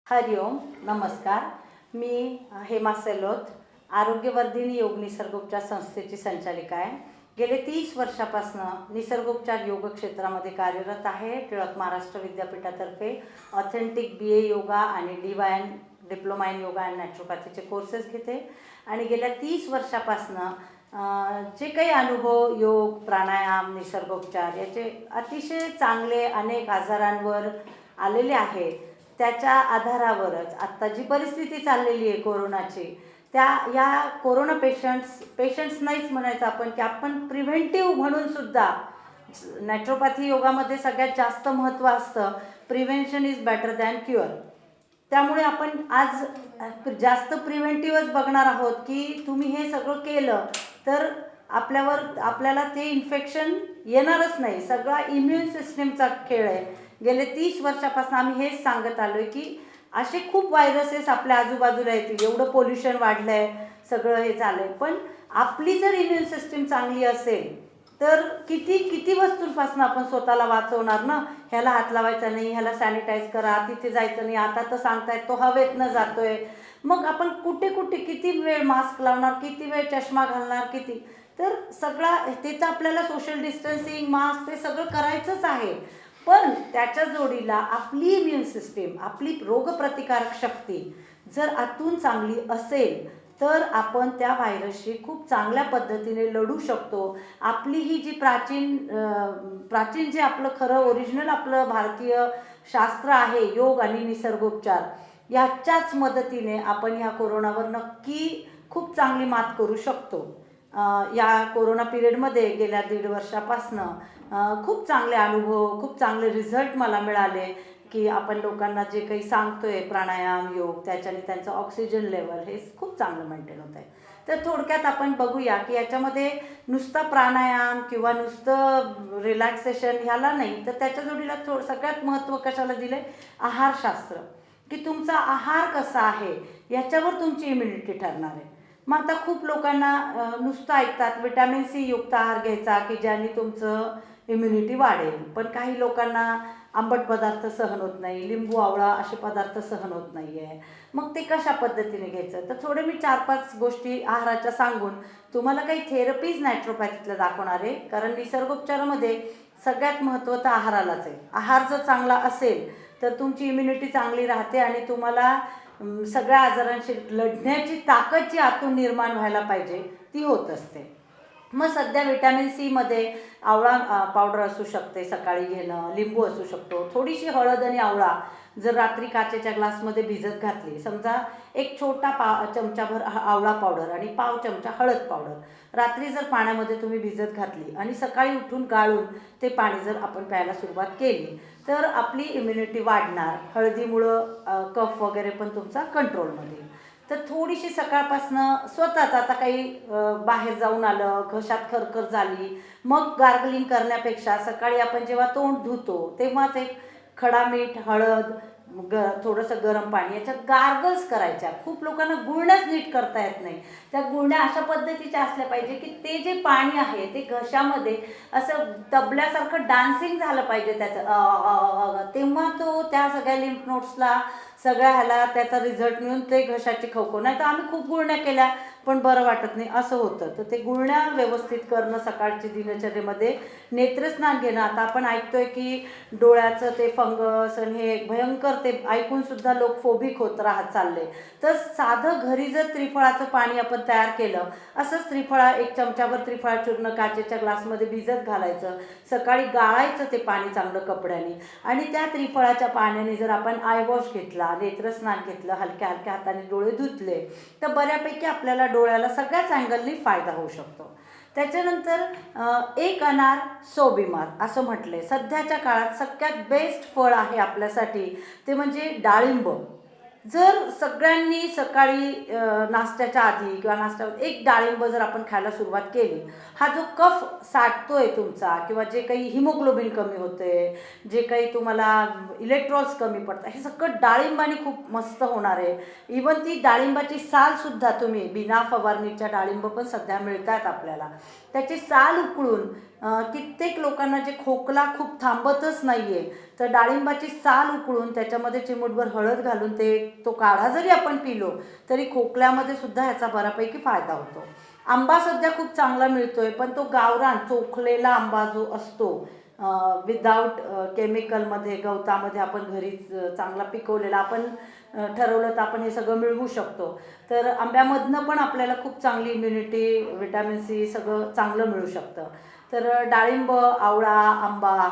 हरिओम, नमस्कार. मी हेमा सेलोत, आरोग्यवर्धिनी योग निसर्गोपचार संस्थेची संचालिका आहे. गेले 30 वर्षापासून निसर्गोपचार योग क्षेत्रामध्ये कार्यरत आहे. टिळक महाराष्ट्र विद्यापीठातर्फे ऑथेंटिक BA योगा आणि divine diploma in yoga and नॅचरोपॅथीचे कोर्सेस घेते आणि गेल्या 30 वर्षापासून जे काही अनुभव योग, प्राणायाम, निसर्गोपचार याचे अतिशय चांगले अनेक आजारांवर आलेले आहे. त्याच्या आधारावरच आत्ता जी परिस्थिती चाललेली आहे कोरोनाची, या कोरोना पेशंट्स नाहीच म्हणायचं आपण, की आपण प्रिव्हेंटिव्ह म्हणून सुद्धा नॅचरोपॅथी योगामध्ये सगळ्यात जास्त महत्त्व असतं. Prevention is better than cure. त्यामुळे आपण आज जास्त प्रिव्हेंटिव्हच बघणार आहोत, की तुम्ही हे सगळं केलं तर आपल्याला ते इन्फेक्शन येणारच नाही. सगळा इम्युन सिस्टीमचा खेळ आहे. गेले 30 वर्षापासून आम्ही हेच सांगत आलो आहे, की असे खूप व्हायरसेस आपल्या आजूबाजूला येतील. एवढं पोल्युशन वाढलं आहे, सगळं हे झालं आहे, पण आपली जर इम्युन सिस्टीम चांगली असेल तर किती वस्तूंपासून आपण स्वतःला वाचवणार ना. ह्याला हात लावायचा नाही, ह्याला सॅनिटाईज करा, तिथे जायचं नाही. आता तर सांगतायत तो हवेतनं जातोय. मग आपण कुठे किती वेळ मास्क लावणार, किती वेळ चष्मा घालणार, किती. तर सगळा ते तर आपल्याला सोशल डिस्टन्सिंग, मास्क ते सगळं करायचंच आहे. पण त्याच्या जोडीला आपली इम्युन सिस्टीम, आपली रोगप्रतिकारक शक्ती जर आतून चांगली असेल तर आपण त्या व्हायरसशी खूप चांगल्या पद्धतीने लढू शकतो. आपली ही जी प्राचीन जे आपलं खरं ओरिजिनल आपलं भारतीय शास्त्र आहे, योग आणि निसर्गोपचार, याच्याच मदतीने आपण ह्या कोरोनावर नक्की खूप चांगली मात करू शकतो. या कोरोना पिरियडमध्ये गेल्या 1.5 वर्षापासनं खूप चांगले अनुभव, खूप चांगले रिझल्ट मला मिळाले, की आपण लोकांना जे काही सांगतोय प्राणायाम, योग, त्याच्याने त्यांचं ऑक्सिजन लेवल हे खूप चांगलं मेंटेन होत आहे. तर थोडक्यात आपण बघूया, की याच्यामध्ये नुसता प्राणायाम किंवा नुसतं रिलॅक्सेशन ह्याला नाही, तर त्याच्या जोडीला सगळ्यात महत्त्व कशाला दिलं आहे? आहारशास्त्र, की तुमचा आहार कसा आहे याच्यावर तुमची इम्युनिटी ठरणार आहे. मग आता खूप लोकांना नुसतं ऐकतात विटॅमिन C युक्त आहार घ्यायचा, की ज्याने तुमचं इम्युनिटी वाढेल. पण काही लोकांना आंबट पदार्थ सहन होत नाही, लिंबू, आवळा असे पदार्थ सहन होत नाही आहे. मग ते कशा पद्धतीने घ्यायचं? तर थोडे मी 4-5 गोष्टी आहाराच्या सांगून तुम्हाला काही थेरपीज नॅचरोपॅथीतल्या दाखवणार आहे. कारण निसर्गोपचारामध्ये सगळ्यात महत्त्व तर आहारालाच आहे. आहार जर चांगला असेल तर तुमची इम्युनिटी चांगली राहते आणि तुम्हाला सगळ्या आजारांशी लढण्याची ताकद जी आतून निर्माण व्हायला पाहिजे ती होत असते. मग सध्या विटॅमिन C मध्ये आवळा पावडर असू शकते सकाळी घेणं, लिंबू असू शकतो, थोडीशी हळद आणि आवळा जर रात्री काचेच्या ग्लासमध्ये भिजत घातली, समजा एक छोटा चमचाभर आवळा पावडर आणि पाव चमचा हळद पावडर रात्री जर पाण्यामध्ये तुम्ही भिजत घातली आणि सकाळी उठून गाळून ते पाणी जर आपण प्यायला सुरुवात केली तर आपली इम्युनिटी वाढणार. हळदीमुळं कफ वगैरे पण तुमचा कंट्रोलमध्ये. तर थोडीशी सकाळपासनं स्वतःच आता काही बाहेर जाऊन आलं, घशात खरखर झाली, मग गार्गलिंग करण्यापेक्षा सकाळी आपण जेव्हा तोंड धुतो तेव्हाच एक खडा मीठ, हळद, थोडंसं गरम पाणी याच्यात गार्गल्स करायच्या. खूप लोकांना गुळण्याच नीट करता येत नाही. त्या गुळण्या अशा पद्धतीच्या असल्या पाहिजे, की ते जे पाणी आहे ते घशामध्ये असं तबल्यासारखं डान्सिंग झालं पाहिजे त्याचं, तेव्हा तो त्या सगळ्या लिम्फ नोड्सला सगळ्या ह्याला त्याचा रिझल्ट मिळून ते घशाची खवखव. नाही तर आम्ही खूप गुळण्या केल्या पण बरं वाटत नाही असं होतं. तर ते गुळण्या व्यवस्थित करणं सकाळची दिनचर्येमध्ये. नेत्रस्नान घेणं, आता आपण ऐकतोय की डोळ्याचं ते फंगस आणि हे भयंकर, ते ऐकूनसुद्धा लोक फोबिक होत राहत चालले. तर साधं घरी जर त्रिफळाचं पाणी आपण तयार केलं, असंच एक चमचाभर त्रिफळा चूर्ण काचेच्या ग्लासमध्ये भिजत घालायचं, सकाळी गाळायचं ते पाणी चांगलं कपड्याने आणि त्या त्रिफळाच्या पाण्याने जर आपण आय वॉश घेतला, नेत्रस्नान घेतलं, हलक्या हाताने डोळे धुतले तर बऱ्यापैकी आपल्याला डोळ्याला सगळ्याच अँगलनी फायदा होऊ शकतो. त्याच्यानंतर एक अनार 100 बिमार असं म्हटले. सध्याच्या काळात सगळ्यात बेस्ट फळ आहे आपल्यासाठी ते म्हणजे डाळिंब. जर सगळ्यांनी सकाळी नाश्त्याच्या आधी किंवा नाश्त्यावर एक डाळिंब जर आपण खायला सुरुवात केली, हा जो कफ साठतोय तुमचा किंवा जे काही हिमोग्लोबिन कमी होते, जे काही तुम्हाला इलेक्ट्रॉन्स कमी पडतात, हे सगळं डाळिंबाने खूप मस्त होणार आहे. इवन ती डाळिंबाची सालसुद्धा तुम्ही बिना फवारणीच्या डाळिंब पण सध्या मिळतात आपल्याला, त्याची साल उकळून कित्येक लोकांना जे खोकला खूप थांबतच नाही आहे, तर डाळिंबाची साल उकळून त्याच्यामध्ये चिमूटभर हळद घालून तो काढा जरी आपण पिलो तरी खोकल्यामध्ये सुद्धा ह्याचा बऱ्यापैकी फायदा होतो. आंबा सध्या खूप चांगला मिळतो आहे, पण तो गावरान चोखलेला आंबा जो असतो विदाऊट केमिकलमध्ये गवतामध्ये आपण घरीच चांगला पिकवलेला आपण ठरवलं तर आपण हे सगळं मिळवू शकतो. तर आंब्यामधनं पण आपल्याला खूप चांगली इम्युनिटी, व्हिटॅमिन सी सगळं चांगलं मिळू शकतं. तर डाळिंब, आवळा, आंबा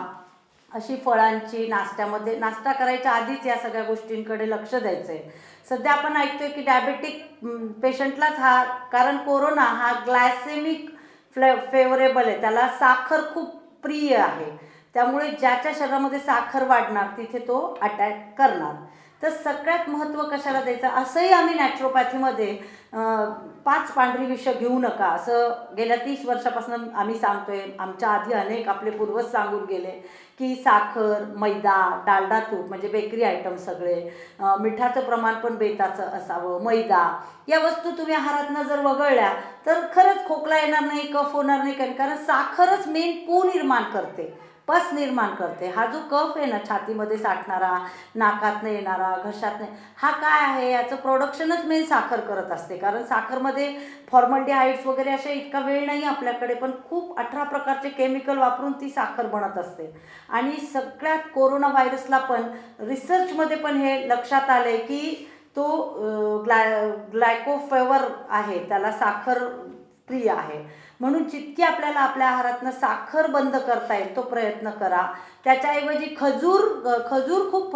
अशी फळांची नाश्त्यामध्ये नाश्ता करायच्या आधीच या सगळ्या गोष्टींकडे लक्ष द्यायचं आहे. सध्या आपण ऐकतोय की डायबेटिक पेशंटलाच हा, कारण कोरोना हा ग्लायसेमिक फेवरेबल आहे, त्याला साखर खूप प्रिय आहे, त्यामुळे ज्याच्या शरीरामध्ये साखर वाढणार तिथे तो अटॅक करणार. तर सगळ्यात महत्त्व कशाला द्यायचं, असंही आम्ही नॅचरोपॅथीमध्ये 5 पांढरी विष घेऊ नका असं गेल्या 30 वर्षापासून आम्ही सांगतोय. आमच्या आधी अनेक आपले पूर्वज सांगून गेले की साखर, मैदा, डालडा तूप म्हणजे बेकरी आयटम सगळे, मिठाचं प्रमाण पण बेताचं असावं, मैदा या वस्तू तुम्ही आहारातनं जर वगळल्या तर खरंच खोकला येणार नाही, कफ होणार नाही. कारण साखरच मेन पू निर्माण करते, पस निर्माण करते. हा जो कफ आहे ना छातीमध्ये साठणारा, नाकातनं येणारा, घशातनं, हा काय आहे, याचं प्रोडक्शनच मेन साखर करत असते. कारण साखरमध्ये फॉर्मल्डिहाइड्स वगैरे असे इतका वेळ नाही आपल्याकडे, पण खूप 18 प्रकारचे केमिकल वापरून ती साखर बनत असते. आणि सगळ्यात कोरोना व्हायरसला पण रिसर्चमध्ये पण हे लक्षात आले की तो ग्लायकोफेवर आहे, त्याला साखर प्रिय आहे. म्हणून जितकी आपल्याला आपल्या आहारातनं साखर बंद करता येईल तो प्रयत्न करा. त्याच्याऐवजी खजूर खूप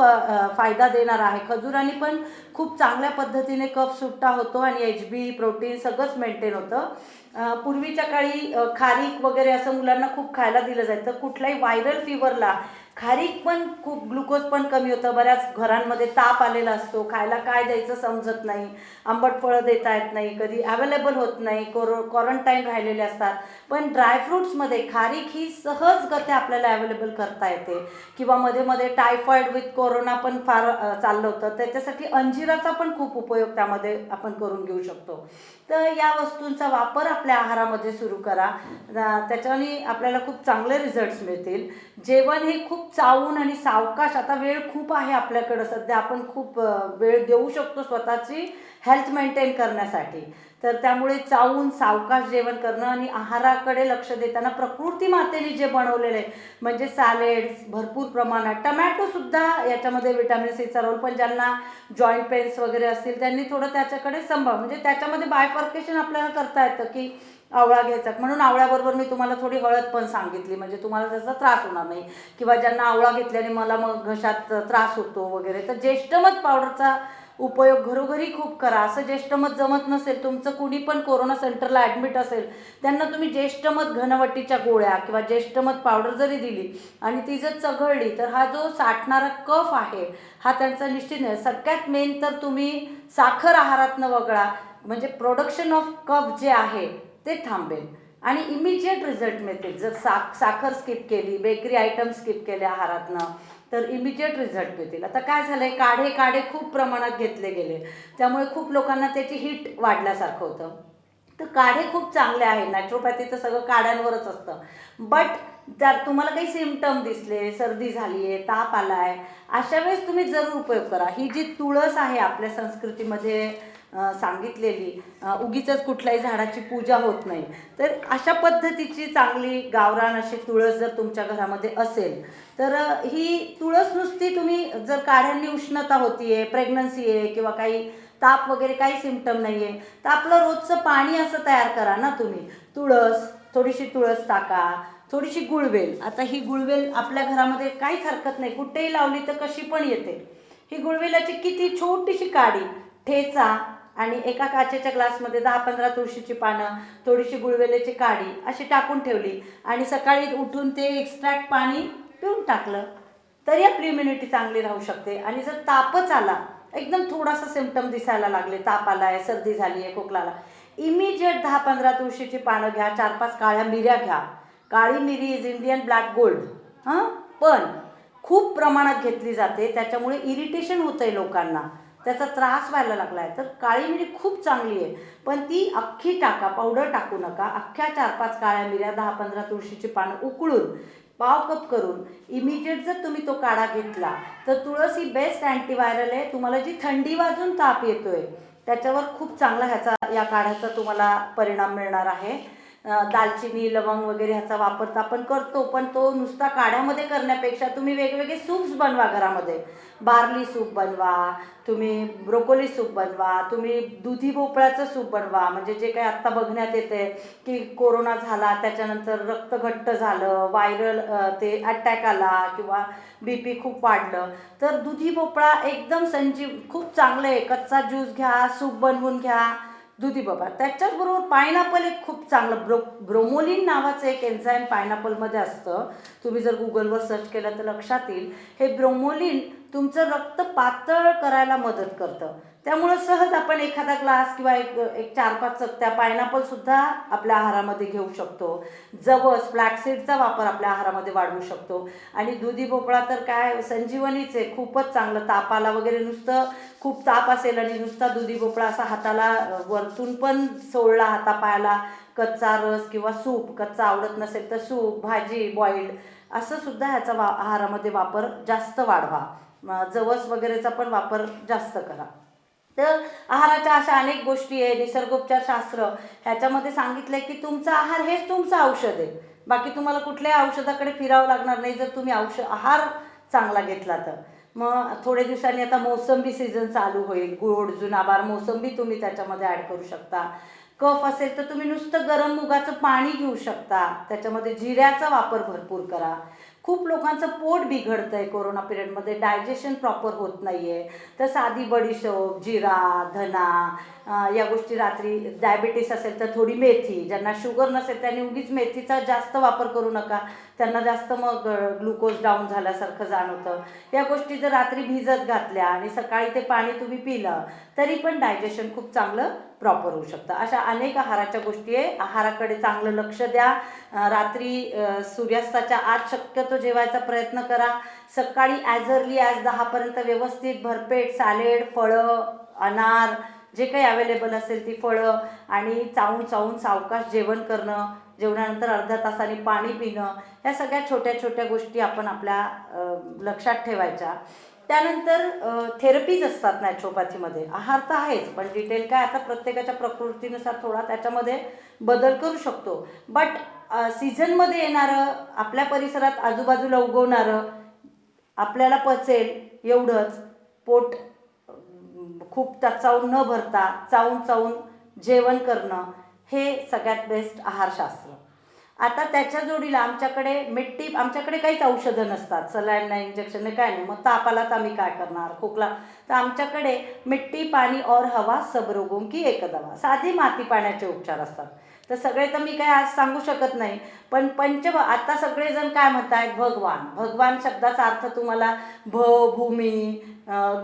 फायदा देणार आहे. खजुराने पण खूप चांगल्या पद्धतीने कफ सुट्टा होतो आणि HB प्रोटीन सगळंच मेंटेन होतं. पूर्वीच्या काळी खारीक वगैरे असं मुलांना खूप खायला दिलं जायचं. कुठल्याही व्हायरल फीवरला खारीक पण खूप, ग्लुकोज पण कमी होतं. बऱ्याच घरांमध्ये ताप आलेला असतो, खायला काय द्यायचं समजत नाही, आंबट फळं देता येत नाही, कधी अवेलेबल होत नाही, क्वारंटाईन राहिलेले असतात. पण ड्रायफ्रूट्समध्ये खारीक ही सहजगत्या आपल्याला अवेलेबल करता येते. किंवा मध्ये मध्ये टायफॉईड विथ कोरोना पण फार चाललं होतं, त्याच्यासाठी अंजिराचा पण खूप उपयोग त्यामध्ये आपण करून घेऊ शकतो. तर या वस्तूंचा वापर आपल्या आहारामध्ये सुरू करा, त्याच्याने आपल्याला खूप चांगले रिझल्ट्स मिळतील. जेवण हे खूप चावून आणि सावकाश, आता वेळ खूप आहे आपल्याकडं सध्या, आपण खूप वेळ देऊ शकतो स्वतःची हेल्थ मेंटेन करण्यासाठी. तर त्यामुळे चावून सावकाश जेवण करणं आणि आहाराकडे लक्ष देताना प्रकृती मातेने जे बनवलेलं आहे म्हणजे सॅलेड्स भरपूर प्रमाणात, टमॅटोसुद्धा याच्यामध्ये व्हिटॅमिन सीचा रोल, पण ज्यांना जॉईंट पेन्स वगैरे असतील त्यांनी थोडं त्याच्याकडे म्हणजे त्याच्यामध्ये बायफर्केशन आपल्याला करता येतं की आवळा घ्यायचा. म्हणून आवळ्याबरोबर मी तुम्हाला थोडी हळद पण सांगितली, म्हणजे तुम्हाला त्याचा त्रास होणार नाही. किंवा ज्यांना आवळा घेतल्याने मला मग घशात त्रास होतो वगैरे, तर ज्येष्ठमध पावडरचा उपयोग घरोघरी खूप करा. असं ज्येष्ठमध जमत नसेल, तुमचं कुणी पण कोरोना सेंटरला ॲडमिट असेल, त्यांना तुम्ही ज्येष्ठमध घनवटीच्या गोळ्या किंवा ज्येष्ठमध पावडर जरी दिली आणि ती जर चघळली तर हा जो साठणारा कफ आहे हा त्यांचा निश्चित नाही. सगळ्यात मेन तर तुम्ही साखर आहारातनं वगळा, म्हणजे प्रोडक्शन ऑफ कफ जे आहे ते थांबेल आणि इमिजिएट रिझल्ट मिळतील. जर साखर स्किप केली, बेकरी आयटम स्किप केले आहारातनं, तर इमिजिएट रिझल्ट मिळतील. आता काय झालं आहे, काढे खूप प्रमाणात घेतले गेले, त्यामुळे खूप लोकांना त्याची हीट वाढल्यासारखं होतं. तर काढे खूप चांगले आहे, नॅचरोपॅथीचं सगळं काढ्यांवरच असतं. बट जर तुम्हाला काही सिम्पटम दिसले, सर्दी झाली आहे, ताप आला आहे, अशा वेळेस तुम्ही जरूर उपयोग करा. ही जी तुळस आहे आपल्या संस्कृतीमध्ये सांगितलेली, उगीचच कुठल्याही झाडाची पूजा होत नाही, तर अशा पद्धतीची चांगली गावरान अशी तुळस जर तुमच्या घरामध्ये असेल तर ही तुळस नुसती तुम्ही जर काढ्यांनी उष्णता होतीये, प्रेग्नन्सी आहे किंवा काही ताप वगैरे काही सिम्पटम नाही आहे, तर आपलं रोजचं पाणी असं तयार करा ना तुम्ही. थोडीशी तुळस टाका, थोडीशी गुळवेल. आता ही गुळवेल आपल्या घरामध्ये काहीच हरकत नाही, कुठेही लावली तर कशी पण येते. ही गुळवेलाची किती छोटीशी काडी ठेचा आणि एका काचेच्या ग्लासमध्ये 10-15 तुळशीची पानं, थोडीशी गुळवेल्याची काडी अशी टाकून ठेवली आणि सकाळी उठून ते एक्स्ट्रॅक्ट पाणी पिऊन टाकलं तरी आपली इम्युनिटी चांगली राहू शकते. आणि जर तापच आला एकदम थोडासा सिम्पटम दिसायला लागले, ताप आला आहे, सर्दी झाली आहे, खोकला आला, इमिजिएट 10-15 तुळशीची पानं घ्या, 4-5 काळ्या मिऱ्या घ्या. काळी मिरी इज इंडियन ब्लॅक गोल्ड. पण खूप प्रमाणात घेतली जाते, त्याच्यामुळे इरिटेशन होतं आहे लोकांना, त्याचा त्रास व्हायला लागला आहे. तर काळी मिरी खूप चांगली आहे, पण ती अख्खी टाका, पावडर टाकू नका. अख्ख्या 4-5 काळ्या मिऱ्या, 10-15 तुळशीची पानं उकळून पाव कप करून इमिजिएट जर तुम्ही तो काढा घेतला तर तुळस ही बेस्ट अँटीव्हायरल आहे. तुम्हाला जी थंडी वाजून ताप येतोय त्याच्यावर खूप चांगला या काढ्याचा तुम्हाला परिणाम मिळणार आहे. दालचिनी, लवंग वगैरे ह्याचा वापर तर आपण करतो, पण तो नुसता काढ्यामध्ये करण्यापेक्षा तुम्ही वेगवेगळे सूप्स बनवा घरामध्ये. बार्ली सूप बनवा, तुम्ही ब्रोकोली सूप बनवा, तुम्ही दुधी भोपळ्याचं सूप बनवा. म्हणजे जे काही आत्ता बघण्यात येते की कोरोना झाला, त्याच्यानंतर रक्त घट्ट झालं, व्हायरल ते अटॅक आला किंवा BP खूप वाढलं, तर दुधी भोपळा एकदम खूप चांगलं आहे. कच्चा ज्यूस घ्या, सूप बनवून घ्या दुधी भोपळा. त्याच्याचबरोबर पायनॅपल एक खूप चांगलं ब्रोमोलिन नावाचं एक एन्झाईम पायनॅपलमध्ये असतं. तुम्ही जर गुगलवर सर्च केलं तर लक्षात येईल. हे ब्रोमोलिन तुमचं रक्त पातळ करायला मदत करतं. त्यामुळं सहज आपण एखादा ग्लास किंवा एक 4-5 चकत्या पायनॅपलसुद्धा आपल्या आहारामध्ये घेऊ शकतो. जवस, फ्लॅक्सीडचा वापर आपल्या आहारामध्ये वाढवू शकतो. आणि दुधी भोपळा तर काय संजीवनीच आहे, खूपच चांगलं. तापाला वगैरे नुसतं खूप ताप असेल आणि नुसता दुधी भोपळा असा हाताला वरतून पण सोडला, हातापायाला कच्चा रस किंवा सूप, कच्चा आवडत नसेल तर सूप, भाजी, बॉईल्ड असं सुद्धा ह्याचा आहारामध्ये वापर जास्त वाढवा. जवस वगैरेचा पण वापर जास्त करा. तर आहाराच्या अशा अनेक गोष्टी आहे. निसर्गोपचार शास्त्र ह्याच्यामध्ये सांगितलं आहे की तुमचा आहार हेच तुमचं औषध आहे. बाकी तुम्हाला कुठल्याही औषधाकडे फिरावं लागणार नाही जर तुम्ही आहार चांगला घेतला तर. मग थोडे दिवसांनी आता मोसंबी सीझन चालू होईल. गोड जुनाबार मोसंबी तुम्ही त्याच्यामध्ये ॲड करू शकता. कफ असेल तर तुम्ही नुसतं गरम मुगाचं पाणी घेऊ शकता, त्याच्यामध्ये जिऱ्याचा वापर भरपूर करा. खूप लोकांचं पोट बिघडतं आहे कोरोना पिरियडमध्ये, डायजेशन प्रॉपर होत नाही आहे, तर साधी बडीशोप, जिरा, धना या गोष्टी रात्री. डायबिटीस असेल तर थोडी मेथी, ज्यांना शुगर नसेल त्यांनी उगीच मेथीचा जास्त वापर करू नका, त्यांना जास्त मग ग्लुकोज डाऊन झाल्यासारखं जाणवतं. या गोष्टी जर रात्री भिजत घातल्या आणि सकाळी ते पाणी तुम्ही पिलं तरी पण डायजेशन खूप चांगलं प्रॉपर होऊ शकतं. अशा अनेक आहाराच्या गोष्टी आहे. आहाराकडे चांगलं लक्ष द्या. रात्री सूर्यास्ताच्या आत शक्यतो जेवायचा प्रयत्न करा. सकाळी ॲज अर्ली ॲज 10पर्यंत व्यवस्थित भरपेट सॅलेड, फळं, अनार जे काही अवेलेबल असेल ती फळं आणि चावून सावकाश जेवण करणं. जेवणानंतर अर्ध्या तासाने पाणी पिणं. ह्या सगळ्या छोट्या छोट्या गोष्टी आपण आपल्या लक्षात ठेवायच्या. त्यानंतर थेरपीज असतात नॅचरोपॅथीमध्ये. आहार तर आहेच, पण डिटेल काय आता प्रत्येकाच्या प्रकृतीनुसार थोडा त्याच्यामध्ये बदल करू शकतो. बट सीझनमध्ये येणारं, आपल्या परिसरात आजूबाजूला उगवणारं, आपल्याला पचेल एवढंच, पोट खूप चावून न भरता चावून जेवण करणं हे सगळ्यात बेस्ट आहारशास्त्र. आता त्याच्या जोडीला आमच्याकडे काहीच औषधं नसतात, सलाईन नाही, इंजेक्शन नाही, काय नाही. मग तापाला तर आम्ही काय करणार, खोकला तर आमच्याकडे मिट्टी, पाणी और हवा सब रोगों की एक दवा, साधी माती पाण्याचे उपचार असतात. तर सगळे तर मी काय आज सांगू शकत नाही, पण आता सगळेजण काय म्हणतात, भगवान शब्दाचा अर्थ तुम्हाला भूमी,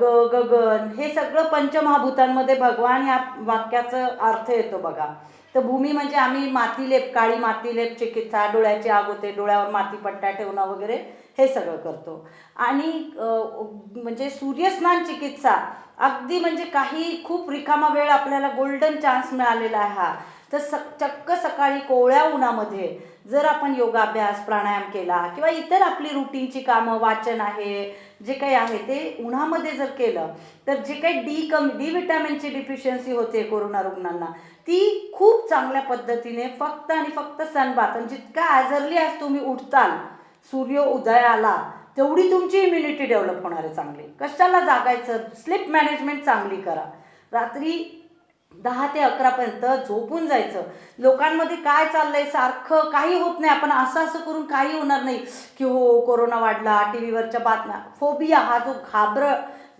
गगन हे सगळं पंचमहाभूतांमध्ये भगवान ह्या वाक्याचा अर्थ येतो बघा. तर भूमी म्हणजे आम्ही काळी मातीलेप चिकित्सा, डोळ्याची आग होते, डोळ्यावर मातीपट्ट्या ठेवणं वगैरे हे सगळं करतो. आणि म्हणजे सूर्यस्नान चिकित्सा अगदी म्हणजे काही खूप रिकामा वेळ आपल्याला गोल्डन चान्स मिळालेला आहे हा. तर चक्क सकाळी कोवळ्या उन्हामध्ये जर आपण योगाभ्यास, प्राणायाम केला किंवा इतर आपली रुटीनची कामं, वाचन आहे, जे काही आहे ते उन्हामध्ये जर केलं तर जे काही डी विटॅमिनची डिफिशियन्सी होते कोरोना रुग्णांना ती खूप चांगल्या पद्धतीने फक्त आणि फक्त सनबाथ, आणि जितका ॲज अर्ली ॲज तुम्ही उठताल, सूर्य उदयाला, तेवढी तुमची इम्युनिटी डेव्हलप होणार आहे चांगली. कशाला जागायचं, स्लीप मॅनेजमेंट चांगली करा. रात्री 10 ते 11पर्यंत झोपून जायचं. लोकांमध्ये काय चाललंय, सारखं काही होत नाही, आपण असं करून काही होणार नाही की हो कोरोना वाढला, टी व्हीवरच्या बातम्या, फोबिया, हा जो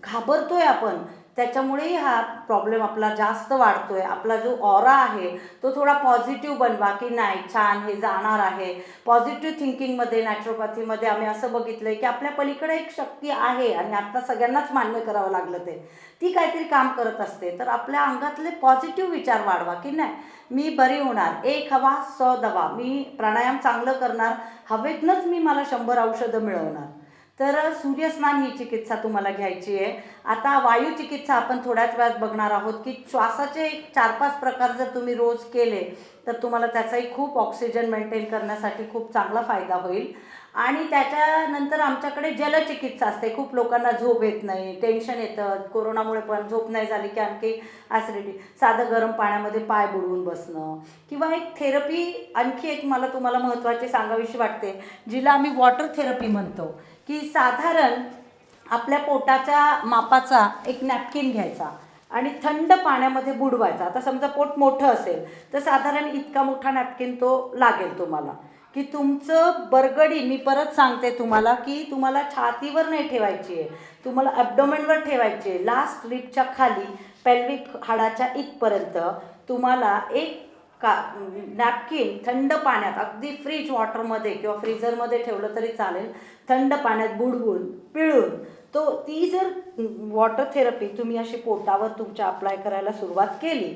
घाबरतोय आपण, त्याच्यामुळेही हा प्रॉब्लेम आपला जास्त वाढतोय. आपला जो ऑरा आहे तो थोडा पॉझिटिव्ह बनवा, की नाही छान हे जाणार आहे. पॉझिटिव्ह थिंकिंगमध्ये नॅचरोपॅथीमध्ये आम्ही असं बघितलं आहे की आपल्या पलीकडे एक शक्ती आहे आणि आता सगळ्यांनाच मान्य करावं लागलं ते, ती काहीतरी काम करत असते. तर आपल्या अंगातले पॉझिटिव्ह विचार वाढवा, की नाही मी बरी होणार, एक हवा 100 दवा, मी प्राणायाम चांगलं करणार, हवेतनंच मी मला 100 औषधं मिळवणार. तर सूर्यस्नान ही चिकित्सा तुम्हाला घ्यायची आहे. आता वायू चिकित्सा आपण थोड्याच वेळात बघणार आहोत, की श्वासाचे 4-5 प्रकार जर तुम्ही रोज केले तर तुम्हाला त्याचाही खूप ऑक्सिजन मेंटेन करण्यासाठी खूप चांगला फायदा होईल. आणि त्याच्यानंतर आमच्याकडे जलचिकित्सा असते. खूप लोकांना झोप येत नाही, टेन्शन येतं, कोरोनामुळे पण झोप नाही झाली की आणखी ॲसिडिटी, साधं गरम पाण्यामध्ये पाय बुडवून बसणं, किंवा एक थेरपी आणखी एक मला तुम्हाला महत्त्वाची सांगावीशी वाटते, जिला आम्ही वॉटर थेरपी म्हणतो. की साधारण आपल्या पोटाच्या मापाचा एक नॅपकिन घ्यायचा आणि थंड पाण्यामध्ये बुडवायचा. आता समजा पोट मोठं असेल तर साधारण इतका मोठा नॅपकिन तो लागेल तुम्हाला. की तुमचं बरगडी, मी परत सांगते तुम्हाला, की तुम्हाला छातीवर नाही ठेवायची आहे, तुम्हाला ॲब्डोमेनवर ठेवायची आहे. लास्ट रिबच्या खाली पेल्विक हाडाच्या इथपर्यंत तुम्हाला एक नॅपकिन थंड पाण्यात, अगदी फ्रीज वॉटरमध्ये किंवा फ्रीझरमध्ये ठेवलं तरी चालेल, थंड पाण्यात बुडवून पिळून ती जर वॉटर थेरपी तुम्ही अशी पोटावर तुमच्या अप्लाय करायला सुरुवात केली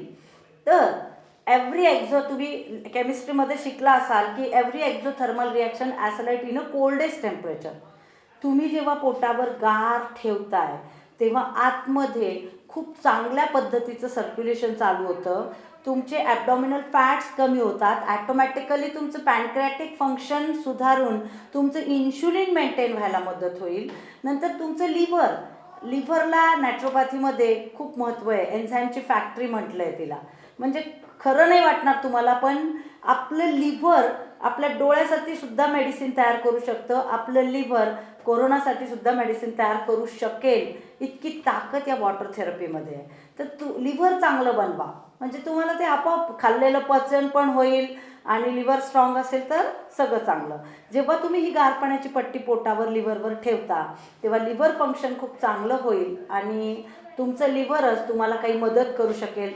तर एव्हरी एक्झो, तुम्ही केमिस्ट्रीमध्ये शिकला असाल की every exothermal reaction as light in a coldest temperature. तुम्ही जेव्हा पोटावर गार ठेवताय तेव्हा आतमध्ये खूप चांगल्या पद्धतीचं सर्क्युलेशन चालू होतं, तुमचे ॲब्डॉमिनल फॅट्स कमी होतात, ॲटोमॅटिकली तुमचं पॅनक्रियाटिक फंक्शन सुधारून तुमचं इन्शुलिन मेंटेन व्हायला मदत होईल. नंतर तुमचं लिव्हरला नॅचरोपॅथीमध्ये खूप महत्त्व आहे, एन्झाईमची फॅक्टरी म्हटलं आहे तिला. म्हणजे खरं नाही वाटणार तुम्हाला, पण आपलं लिव्हर आपल्या डोळ्यासाठी सुद्धा मेडिसिन तयार करू शकतं, आपलं लिव्हर कोरोनासाठी सुद्धा मेडिसिन तयार करू शकेल, इतकी ताकद या वॉटर थेरपीमध्ये आहे. तर लिव्हर चांगलं बनवा, म्हणजे तुम्हाला ते आपोआप खाल्लेलं पचन पण होईल आणि लिव्हर स्ट्रॉंग असेल तर सगळं चांगलं. जेव्हा तुम्ही ही गार पाण्याची पट्टी पोटावर लिव्हरवर ठेवता तेव्हा लिव्हर फंक्शन खूप चांगलं होईल आणि तुमचं लिव्हरच तुम्हाला काही मदत करू शकेल.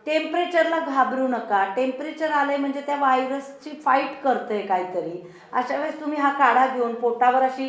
टेम्परेचरला घाबरू नका. टेम्परेचर आले म्हणजे त्या व्हायरसची फाईट करते काहीतरी. अशा वेळेस तुम्ही हा काढा घेऊन पोटावर अशी,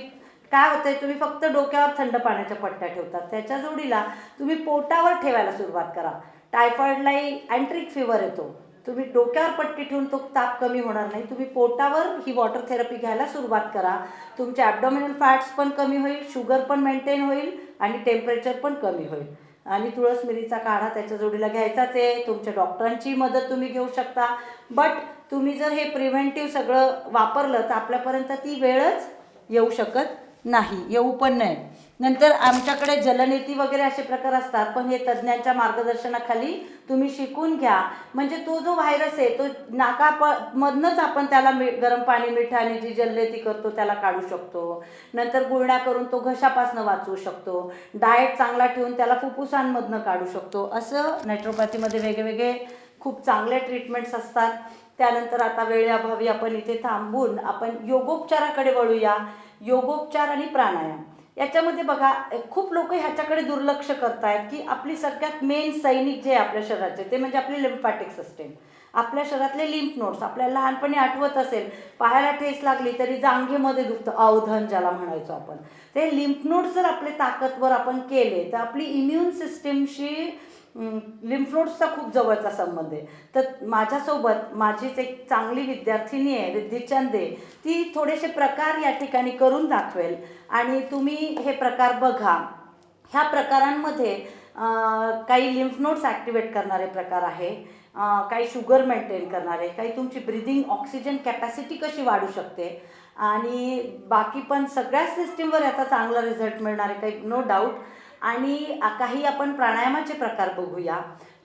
काय होतंय, तुम्ही फक्त डोक्यावर थंड पाण्याच्या पट्ट्या ठेवतात, त्याच्या जोडीला तुम्ही पोटावर ठेवायला सुरुवात करा. टायफॉईडलाही अँट्रिक फीवर येतो, तुम्ही डोक्यावर पट्टी ठेवून तो ताप कमी होणार नाही. तुम्ही पोटावर ही वॉटर थेरपी घ्यायला सुरुवात करा. तुमचे ॲब्डॉमिनल फॅट्स पण कमी होईल, शुगर पण मेंटेन होईल आणि टेम्परेचर पण कमी होईल. आणि तुळस मिरीचा काढा त्याच्या जोडीला घ्यायचाच आहे. तुमच्या डॉक्टरांची मदत तुम्ही घेऊ शकता. बट तुम्ही जर हे प्रिव्हेंटिव्ह सगळं वापरलं तर आपल्यापर्यंत ती वेळच येऊ शकत नाही, येऊ पण नाही. नंतर आमच्याकडे जलनेती वगैरे असे प्रकार असतात, पण हे तज्ज्ञांच्या मार्गदर्शनाखाली तुम्ही शिकून घ्या. म्हणजे तो जो व्हायरस आहे तो मधनंच आपण त्याला गरम पाणी मिठाने जी जलनेती करतो त्याला काढू शकतो. नंतर गुळण्या करून तो घशापासून वाचवू शकतो. डाएट चांगला ठेवून त्याला फुफ्फुसांमधनं काढू शकतो. असं नॅचरोपॅथीमध्ये वेगवेगळे खूप चांगले ट्रीटमेंट्स असतात. त्यानंतर आता वेळेअभावी आपण इथे थांबून आपण योगोपचाराकडे वळूया. योगोपचार आणि प्राणायाम याच्यामध्ये बघा, खूप लोक ह्याच्याकडे दुर्लक्ष करतायत की आपली सगळ्यात मेन सैनिक जे आहे आपल्या शरीराचे ते म्हणजे आपली लिम्फॅटिक सिस्टीम. आपल्या शरीरातले लिम्फ नोड्स, आपल्याला लहानपणी आठवत असेल, पायाला ठेस लागली तरी जांघेमध्ये दुखतं, अवधन ज्याला म्हणायचो आपण, ते लिम्फ नोड्स जर आपले ताकदवर आपण केले तर आपली इम्युन सिस्टीमशी लिम्फ नोड्सचा खूप जवळचा संबंध आहे. तर माझ्यासोबत माझीच एक चांगली विद्यार्थिनी आहे रिद्धी चंदे, ती थोडेसे प्रकार या ठिकाणी करून दाखवेल आणि तुम्ही हे प्रकार बघा. ह्या प्रकारांमध्ये काही लिम्फ नोड्स ॲक्टिवेट करणारे प्रकार आहे, काही शुगर मेंटेन करणारे, काही तुमची ब्रिदिंग ऑक्सिजन कॅपॅसिटी कशी वाढू शकते आणि बाकी पण सगळ्या सिस्टीमवर याचा चांगला रिझल्ट मिळणारे काही, नो डाऊट. आणि काही आपण प्राणायामाचे प्रकार बघूया.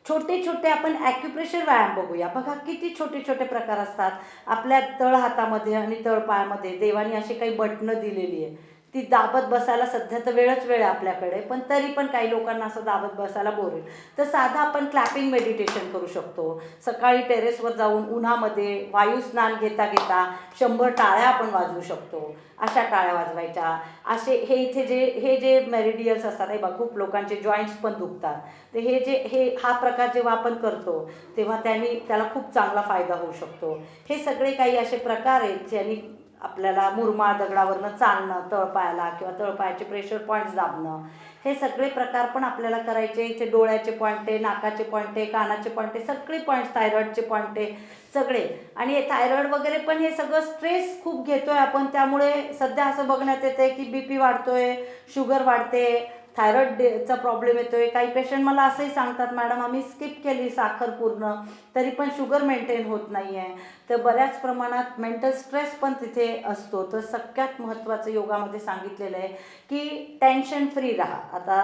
छोटे छोटे आपण ॲक्युप्रेशर व्यायाम बघूया. बघा किती छोटे छोटे प्रकार असतात. आपल्या तळ हातामध्ये आणि तळपायामध्ये देवाने अशी काही बटणं दिलेली आहे. ती दाबत बसायला सध्या तर वेळ आहे आपल्याकडे, पण तरी पण काही लोकांना असं दाबत बसायला बोर होईल. तर साधा आपण क्लॅपिंग मेडिटेशन करू शकतो. सकाळी टेरेसवर जाऊन उन्हामध्ये वायुस्नान घेता घेता 100 टाळ्या आपण वाजवू शकतो. अशा टाळ्या वाजवायच्या. असे हे जे मेरिडियन्स असतात, हे बघा खूप लोकांचे जॉईंट्स पण दुखतात, तर हा प्रकार जेव्हा आपण करतो तेव्हा त्याला खूप चांगला फायदा होऊ शकतो. हे सगळे काही असे प्रकार आहेत ज्यांनी आपल्याला मुरमाड दगडावरनं चालणं, तळपायाला किंवा तळपायाचे प्रेशर पॉईंट्स दाबणं, हे सगळे प्रकार पण आपल्याला करायचे. इथे डोळ्याचे पॉईंट आहे, नाकाचे पॉईंट आहे, कानाचे पॉईंट आहे, सगळे पॉईंट्स, थायरॉईडचे पॉईंट आहे सगळे. आणि हे थायरॉईड वगैरे पण हे सगळं स्ट्रेस खूप घेतोय आपण, त्यामुळे सध्या असं बघण्यात येते की BP वाढतोय, शुगर वाढते, थायरॉईडचा प्रॉब्लेम येतोय. काही पेशंट मला असंही सांगतात, मॅडम आम्ही स्किप केली साखर पूर्ण, तरी पण शुगर मेंटेन होत नाही आहे. तर बऱ्याच प्रमाणात मेंटल स्ट्रेस पण तिथे असतो. तर सगळ्यात महत्त्वाचं योगामध्ये सांगितलेलं आहे की टेन्शन फ्री राहा. आता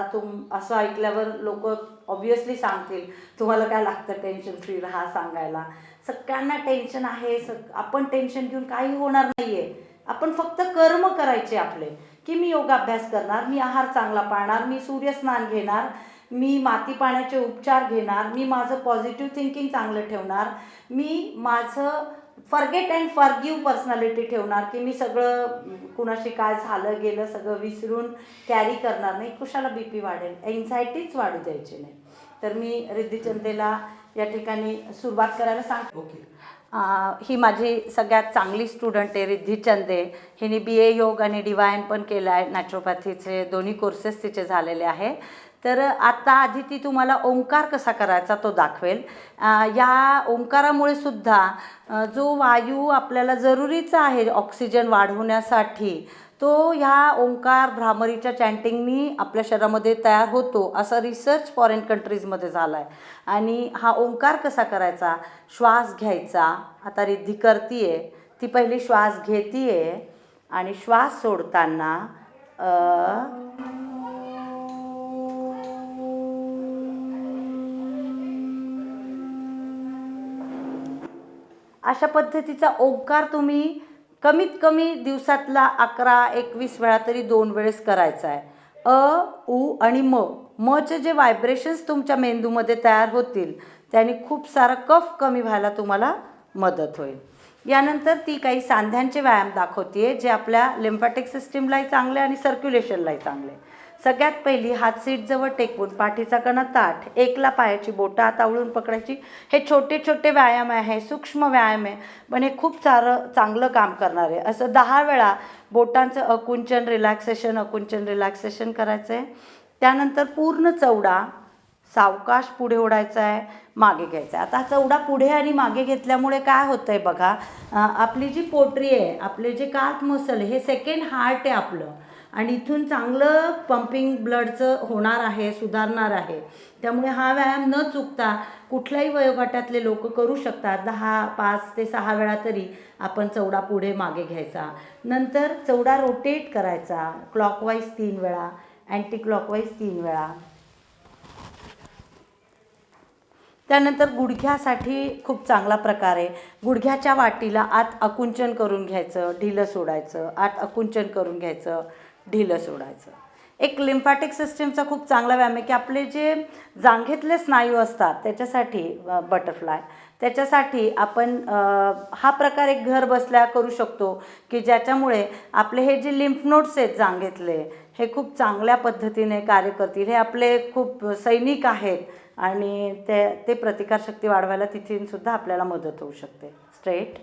असं ऐकल्यावर लोक ऑब्व्हियसली सांगतील तुम्हाला काय लागतं टेन्शन फ्री राहा सांगायला. सगळ्यांना टेन्शन आहे, आपण टेन्शन घेऊन काही होणार नाही आहे. आपण फक्त कर्म करायचे आपले, की मी योगाभ्यास करणार, मी आहार चांगला पाळणार, मी सूर्यस्नान घेणार, मी माती पाण्याचे उपचार घेणार, मी माझं पॉझिटिव्ह थिंकिंग चांगलं ठेवणार, मी माझं फॉरगेट अँड फॉरगिव्ह पर्सनॅलिटी ठेवणार, की मी सगळं कुणाशी काय झालं गेलं सगळं विसरून कॅरी करणार नाही. कुशाला BP वाढेल, एन्झायटीच वाढू द्यायची नाही. तर मी रिद्धी चंदेला या ठिकाणी सुरुवात करायला सांगते. ओके. ही माझी सगळ्यात चांगली स्टुडंट आहे रिद्धी चंदे. हिने BA योग आणि डिवायन पण केलं आहे. नॅचरोपॅथीचे दोन्ही कोर्सेस तिचे झालेले आहे. तर आता आधी ती तुम्हाला ओंकार कसा करायचा तो दाखवेल. या ओंकारामुळे सुद्धा जो वायू आपल्याला जरुरीचा आहे ऑक्सिजन वाढवण्यासाठी, तो ह्या ओंकार भ्रामरीच्या चॅन्टिंगनी आपल्या शरीरामध्ये तयार होतो, असा रिसर्च फॉरेन कंट्रीजमध्ये झाला आहे. आणि हा ओंकार कसा करायचा, श्वास घ्यायचा. आता रिद्धी करतीये, ती पहिली श्वास घेतीये आणि श्वास सोडताना अशा पद्धतीचा ओंकार तुम्ही कमीत कमी दिवसातला 11-21 वेळा तरी 2 वेळेस करायचा आहे. उ आणि मचे जे व्हायब्रेशन्स तुमच्या मेंदूमध्ये तयार होतील त्याने खूप सारा कफ कमी व्हायला तुम्हाला मदत होईल. यानंतर ती काही सांध्यांचे व्यायाम दाखवते जे आपल्या लिम्फॅटिक सिस्टीमलाही चांगले आणि सर्क्युलेशनलाही चांगले. सगळ्यात पहिली हात सीटजवळ टेकवून पाठीचा कणा ताठ, एकला पायाची बोटं आत आवळून पकडायची. हे छोटे छोटे व्यायाम आहे, सूक्ष्म व्यायाम आहे, पण हे खूप चांगलं काम करणार आहे. असं 10 वेळा बोटांचं अकुंचन रिलॅक्सेशन करायचं आहे. त्यानंतर पूर्ण चवडा सावकाश पुढे ओढायचा आहे, मागे घ्यायचा आहे. आता चवडा पुढे आणि मागे घेतल्यामुळे काय होतं आहे बघा, आपली जी पोटरी आहे, आपले जे काफ मसल हे सेकंड हार्ट आहे आपलं, आणि इथून चांगलं पंपिंग ब्लडचं होणार आहे, सुधारणार आहे. त्यामुळे हा व्यायाम न चुकता कुठल्याही वयोगटातले लोक करू शकतात. 5 ते 6 वेळा तरी आपण चवडा पुढे मागे घ्यायचा. नंतर चवडा रोटेट करायचा, क्लॉकवाईज 3 वेळा, अँटी क्लॉकवाईज 3 वेळा. त्यानंतर गुडघ्यासाठी खूप चांगला प्रकार आहे. गुडघ्याच्या वाटीला आत आकुंचन करून घ्यायचं, ढिलं सोडायचं, आत आकुंचन करून घ्यायचं, ढिलं सोडायचं. एक लिम्फॅटिक सिस्टीमचा खूप चांगला व्यायाम आहे की आपले जे जांघेतले स्नायू असतात त्याच्यासाठी बटरफ्लाय, त्याच्यासाठी आपण हा प्रकार एक घर बसल्या करू शकतो की ज्याच्यामुळे आपले हे जे लिम्फ नोड्स आहेत जांघेतले हे खूप चांगल्या पद्धतीने कार्य करतील. हे आपले खूप सैनिक आहेत आणि ते प्रतिकारशक्ती वाढवायला तिथूनसुद्धा आपल्याला मदत होऊ शकते. स्ट्रेट.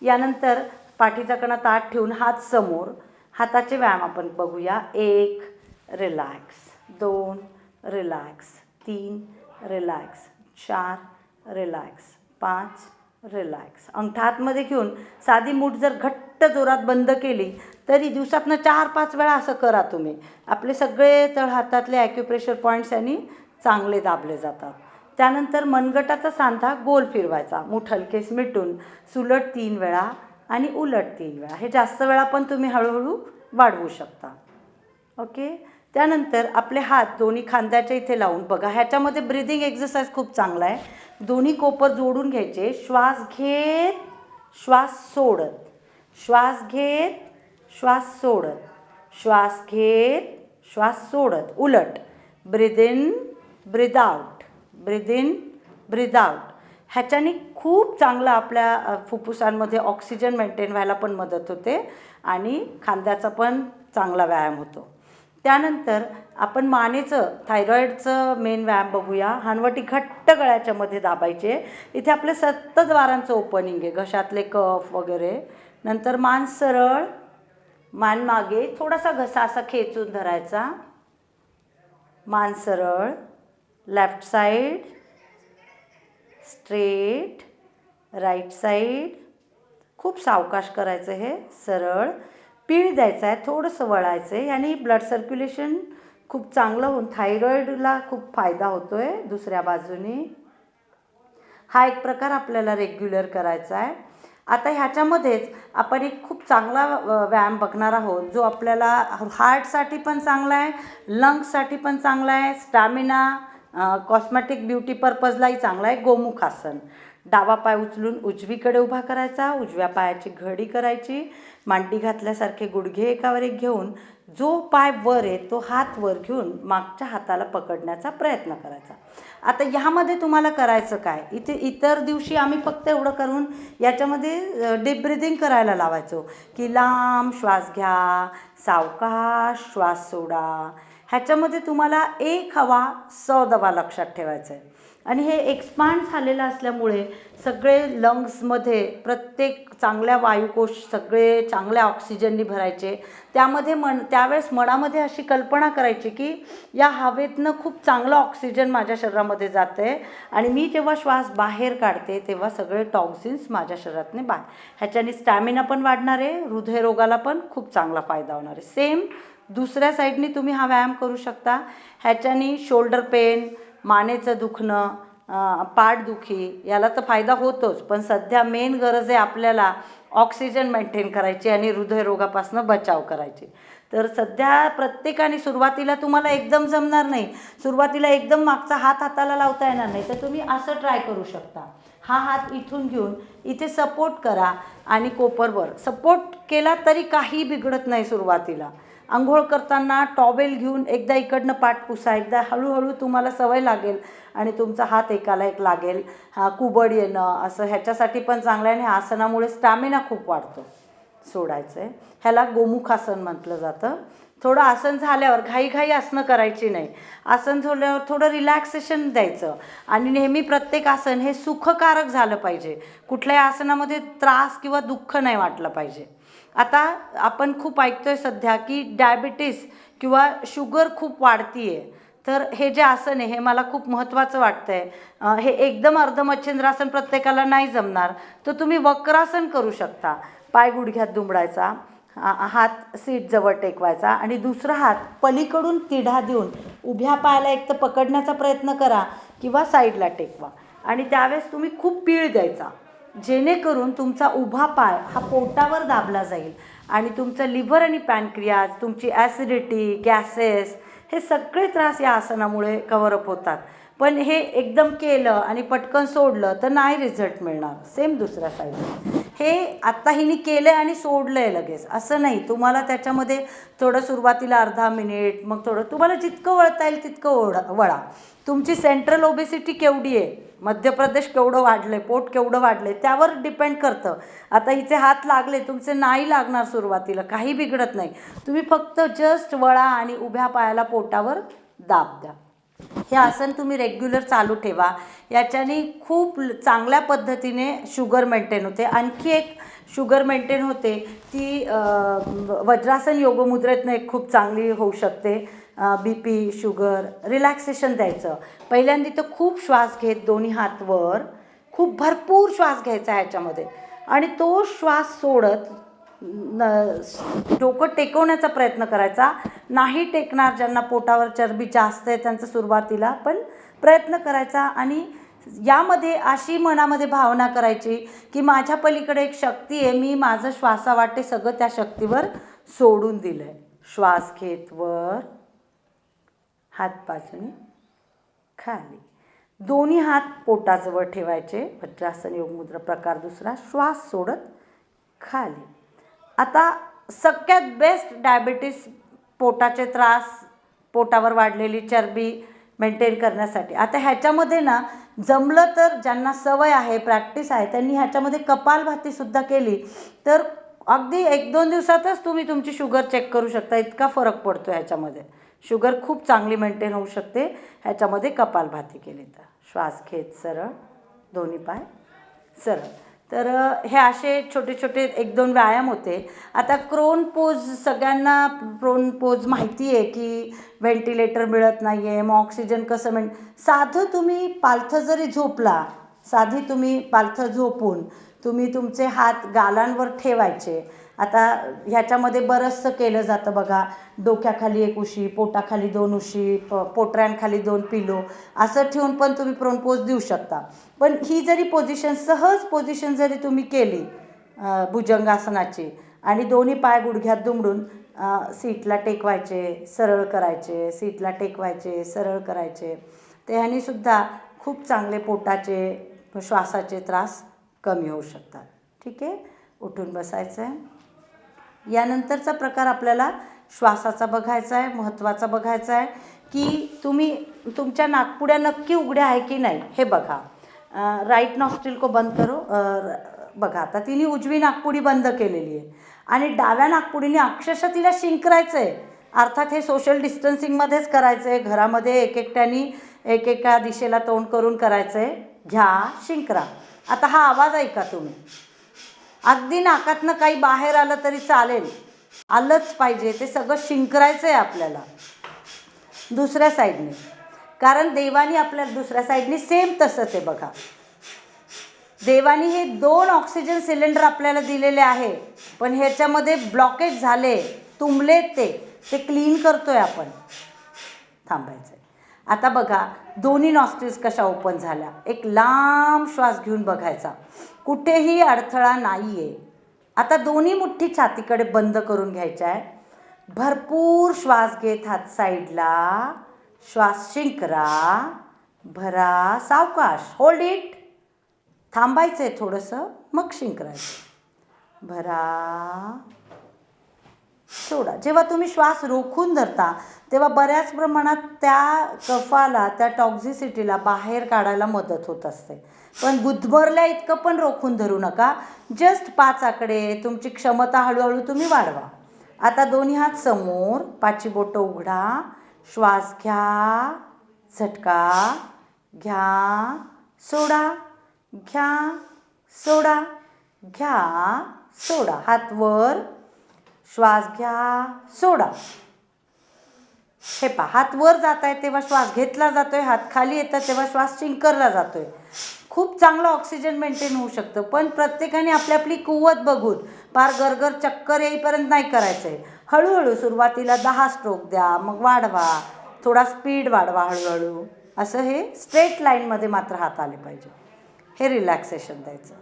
यानंतर पाठीचा कणा ताठ ठेवून हात समोर, हाताचे व्यायाम आपण बघूया. 1 relax, 2 relax, 3 relax, 4 relax, 5 relax. अंगठा आतमध्ये घेऊन साधी मूठ जर घट्ट जोरात बंद केली तरी दिवसातनं 4-5 वेळा असं करा तुम्ही. आपले सगळे तळ हातातले ॲक्युप्रेशर पॉईंट्स यांनी चांगले दाबले जातात. त्यानंतर मनगटाचा सांधा गोल फिरवायचा, मूठ हलकेस मिटून सुलट 3 वेळा आणि उलट 3 वेळा. हे जास्त वेळा पण तुम्ही हळूहळू वाढवू शकता. ओके. त्यानंतर आपले हात दोन्ही खांद्याच्या इथे लावून बघा, ह्याच्यामध्ये ब्रिदिंग एक्सरसाइज खूप चांगला आहे. दोन्ही कोपर जोडून घ्यायचे. श्वास घेत, श्वास सोडत, श्वास घेत, श्वास सोडत. श्वास घेत, श्वास सोडत, उलट. Breathe in, breathe out, breathe in, breathe out. ह्याच्याने खूप चांगलं आपल्या फुफ्फुसांमध्ये ऑक्सिजन मेंटेन व्हायला पण मदत होते आणि खांद्याचा पण चांगला व्यायाम होतो. त्यानंतर आपण मानेचं, थायरॉईडचं मेन व्यायाम बघूया. हनवटी घट्ट गळ्याच्या मध्ये दाबायचे. इथे आपले 7 द्वारांचं ओपनिंग आहे, घशातले कफ वगैरे. नंतर मान सरळ, मान मागे, थोडासा घसा असा खेचून धरायचा. मान सरळ, left side, straight, right side. खूप सावकाश करायचं हे. सरळ, पीळ द्यायचा आहे, थोडंसं वळायचं आहे. याने ब्लड सर्क्युलेशन खूप चांगलं होऊन थायरॉईडला खूप फायदा होतो आहे. दुसऱ्या बाजूने हा एक प्रकार आपल्याला रेग्युलर करायचा आहे. आता ह्याच्यामध्येच आपण एक खूप चांगला व्यायाम बघणार आहोत, जो आपल्याला हार्टसाठी पण चांगला आहे, लंग्ससाठी पण चांगला आहे, स्टॅमिना, कॉस्मेटिक ब्युटी पर्पजलाही चांगला आहे. गोमुखासन. डावा पाय उचलून उजवीकडे उभा करायचा, उजव्या पायाची घडी करायची, मांडी घातल्यासारखे गुडघे एकावर एक घेऊन जो पाय वर आहे तो हात वर घेऊन मागच्या हाताला पकडण्याचा प्रयत्न करायचा. आता ह्यामध्ये तुम्हाला करायचं काय, इथे इतर दिवशी आम्ही फक्त एवढं करून याच्यामध्ये डीप ब्रिदिंग करायला लावायचो की लांब श्वास घ्या, सावकाश श्वास सोडा. ह्याच्यामध्ये तुम्हाला एक हवा 100 दफा लक्षात ठेवायचं आहे. आणि हे एक्सपांड झालेलं असल्यामुळे सगळे लंग्समध्ये प्रत्येक चांगल्या वायुकोश सगळे चांगल्या ऑक्सिजननी भरायचे. त्यामध्ये त्यावेळेस मनामध्ये अशी कल्पना करायची की या हवेतनं खूप चांगलं ऑक्सिजन माझ्या शरीरामध्ये जातं आहे आणि मी जेव्हा श्वास बाहेर काढते तेव्हा सगळे टॉक्सिन्स माझ्या शरीरातने बाहेर. ह्याच्याने स्टॅमिना पण वाढणार आहे, हृदयरोगाला पण खूप चांगला फायदा होणार आहे. सेम दुसऱ्या साईडनी तुम्ही हा व्यायाम करू शकता. ह्याच्याने शोल्डर पेन, मानेचं दुखणं, पाठदुखी याला तर फायदा होतोच, पण सध्या मेन गरज आहे आपल्याला ऑक्सिजन मेंटेन करायची आणि हृदयरोगापासून बचाव करायची. तर सध्या प्रत्येकाने सुरुवातीला तुम्हाला एकदम जमणार नाही, सुरुवातीला एकदम मागचा हात हाताला लावता येणार नाही, तर तुम्ही असं ट्राय करू शकता. हा हात इथून घेऊन इथे सपोर्ट करा आणि कोपरवर सपोर्ट केला तरी काही बिघडत नाही. सुरुवातीला आंघोळ करताना टॉवेल घेऊन एकदा इकडनं पाठ पुसा, एकदा हळूहळू तुम्हाला सवय लागेल आणि तुमचा हात एकाला एक लागेल. कुबड येणं असं ह्याच्यासाठी पण चांगलं आहे आणि आसनामुळे स्टॅमिना खूप वाढतो. सोडायचं आहे. ह्याला गोमुखासन म्हटलं जातं. थोडं आसन झाल्यावर घाईघाई आसनं करायची नाही. आसन झाल्यावर थोडं रिलॅक्सेशन द्यायचं आणि नेहमी प्रत्येक आसन हे सुखकारक झालं पाहिजे. कुठल्याही आसनामध्ये त्रास किंवा दुःख नाही वाटलं पाहिजे. आता आपण खूप ऐकतोय सध्या की डायबिटीस किंवा शुगर खूप वाढती आहे, तर हे जे आसन आहे हे मला खूप महत्त्वाचं वाटतं आहे. हे एकदम अर्धमच्छिंद्रासन प्रत्येकाला नाही जमणार, तर तुम्ही वक्रासन करू शकता. पाय गुडघ्यात दुमडायचा, हात सीटजवळ टेकवायचा आणि दुसरा हात पलीकडून तिढा देऊन उभ्या पायाला एक तर पकडण्याचा प्रयत्न करा किंवा साईडला टेकवा आणि त्यावेळेस तुम्ही खूप पीळ द्यायचा, जेणेकरून तुमचा उभा पाय हा पोटावर दाबला जाईल आणि तुमचं लिव्हर आणि पॅनक्रियाज, तुमची ॲसिडिटी, गॅसेस हे सगळे त्रास या आसनामुळे कव्हरअप होतात. पण हे एकदम केलं आणि पटकन सोडलं तर नाही रिझल्ट मिळणार. सेम दुसऱ्या साईडला हे आत्ता हिने केलं आणि सोडलं आहे लगेच असं नाही. तुम्हाला त्याच्यामध्ये थोडं सुरुवातीला अर्धा मिनिट, मग थोडं तुम्हाला जितकं वळता येईल तितकं वळा. तुमची सेंट्रल ओबेसिटी केवढी आहे, मध्य प्रदेश केवढं वाढलं आहे, पोट केवढं वाढलं आहे त्यावर डिपेंड करतं. आता हिचे हात लागले, तुमचे नाही लागणार सुरुवातीला, काही बिघडत नाही. तुम्ही फक्त जस्ट वळा आणि उभ्या पायाला पोटावर दाब द्या. हे आसन तुम्ही रेग्युलर चालू ठेवा. याच्याने खूप चांगल्या पद्धतीने शुगर मेंटेन होते. आणखी एक शुगर मेंटेन होते ती वज्रासन योगमुद्रेतनं एक खूप चांगली होऊ शकते. BP, शुगर, रिलॅक्सेशन द्यायचं. पहिल्यांदा तर खूप श्वास घेत दोन्ही हात वर, खूप भरपूर श्वास घ्यायचा ह्याच्यामध्ये आणि तो श्वास सोडत डोकं टेकवण्याचा प्रयत्न करायचा. नाही टेकणार ज्यांना पोटावर चरबी जास्त आहे त्यांचा सुरुवातीला पण प्रयत्न करायचा आणि यामध्ये अशी मनामध्ये भावना करायची की माझ्या पलीकडे एक शक्ती आहे, मी माझं श्वासावाटे सगळं त्या शक्तीवर सोडून दिलं आहे. श्वास घेत वर, हात बाजूने खाली, दोन्ही हात पोटाजवळ ठेवायचे. वज्रासन योगमुद्रा प्रकार दुसरा. श्वास सोडत खाली. आता सगळ्यात बेस्ट डायबिटीस, पोटाचे त्रास, पोटावर वाढलेली चरबी मेंटेन करण्यासाठी. आता ह्याच्यामध्ये ना जमलं तर ज्यांना सवय आहे, प्रॅक्टिस आहे, त्यांनी ह्याच्यामध्ये कपालभातीसुद्धा केली तर अगदी 1-2 दिवसातच तुम्ही तुमची शुगर चेक करू शकता. इतका फरक पडतो ह्याच्यामध्ये. शुगर खूप चांगली मेंटेन होऊ शकते ह्याच्यामध्ये कपालभाती केली तर. श्वास घेत सरळ, दोन्ही पाय सरळ. तर हे असे छोटे छोटे 1-2 व्यायाम होते. आता क्रोन पोज, सगळ्यांना क्रोन पोज माहिती आहे की व्हेंटिलेटर मिळत नाही आहे, मग ऑक्सिजन कसं साधं तुम्ही पालथं जरी झोपला, साधी तुम्ही पालथं झोपून तुम्ही तुमचे हात गालांवर ठेवायचे. आता ह्याच्यामध्ये बरंचसं केलं जातं बघा. डोक्याखाली 1 उशी, पोटाखाली 2 उशी, पोटऱ्यांखाली 2 पिलो असं ठेवून पण तुम्ही प्रोन पोज देऊ शकता. पण ही जरी पोझिशन, सहज पोझिशन जरी तुम्ही केली भुजंगासनाची आणि दोन्ही पाय गुडघ्यात दुमडून सीटला टेकवायचे, सरळ करायचे, सीटला टेकवायचे, सरळ करायचे, त्यानेसुद्धा खूप चांगले पोटाचे, श्वासाचे त्रास कमी होऊ शकतात. ठीक आहे, उठून बसायचं आहे. यानंतरचा प्रकार आपल्याला श्वासाचा बघायचा आहे, महत्त्वाचा बघायचा आहे की तुम्ही तुमच्या नाकपुड्या नक्की उघड्या आहे की नाही हे बघा. राईट नॉस्ट्रिल को बंद करो. बघा आता तिने उजवी नाकपुडी बंद केलेली आहे आणि डाव्या नाकपुडीने अक्षरशः तिला शिंकरायचं आहे. अर्थात हे सोशल डिस्टन्सिंगमध्येच करायचं आहे. घरामध्ये एकेकट्याने एकेका दिशेला तोंड करून करायचं आहे. घ्या, शिंकरा. आता हा आवाज ऐका तुम्ही. अगदी नाकातनं काही बाहेर आलं तरी चालेल, आलंच पाहिजे. ते सगळं शिंकरायचं आहे आपल्याला दुसऱ्या साईडने, कारण देवानी आपल्याला दुसऱ्या साईडने सेम तसंच आहे बघा. देवानी हे 2 ऑक्सिजन सिलेंडर आपल्याला दिलेले आहे, पण ह्याच्यामध्ये ब्लॉकेज झाले, तुंबले, ते क्लीन करतोय आपण. थांबायचं आहे. आता बघा दोन्ही नॉस्ट्रिल्स कशा ओपन झाल्या. एक लांब श्वास घेऊन बघायचा, कुठेही अडथळा नाही आहे. आता दोन्ही मुठ्ठी छातीकडे बंद करून घ्यायच्या आहे. भरपूर श्वास घेत हात साईडला, श्वास शिंकरा, भरा, सावकाश, होल्ड इट. थांबायचं आहे थोडंसं, मग शिंकरायचं. भरा, सोडा. जेव्हा तुम्ही श्वास रोखून धरता तेव्हा बऱ्याच प्रमाणात त्या कफाला, त्या टॉक्झिसिटीला बाहेर काढायला मदत होत असते. पण गुदमरल्या इतकं पण रोखून धरू नका. जस्ट 5 आकडे, तुमची क्षमता हळूहळू तुम्ही वाढवा. आता दोन्ही हात समोर, 5 बोटं उघडा, श्वास घ्या, झटका, घ्या, सोडा, घ्या, सोडा, घ्या, सोडा. हात वर, श्वास घ्या, सोडा. हे पहा, हात वर जात आहे तेव्हा श्वास घेतला जातोय, हात खाली येतात तेव्हा श्वास शिंकरला जातोय. खूप चांगलं ऑक्सिजन मेंटेन होऊ शकतं. पण प्रत्येकाने आपली आपली कुवत बघून पार गरगर चक्कर येईपर्यंत नाही करायचं आहे. हळूहळू सुरुवातीला 10 स्ट्रोक द्या, मग वाढवा, थोडा स्पीड वाढवा हळूहळू. असं हे स्ट्रेट लाईनमध्ये मात्र हात आले पाहिजे. हे रिलॅक्सेशन द्यायचं.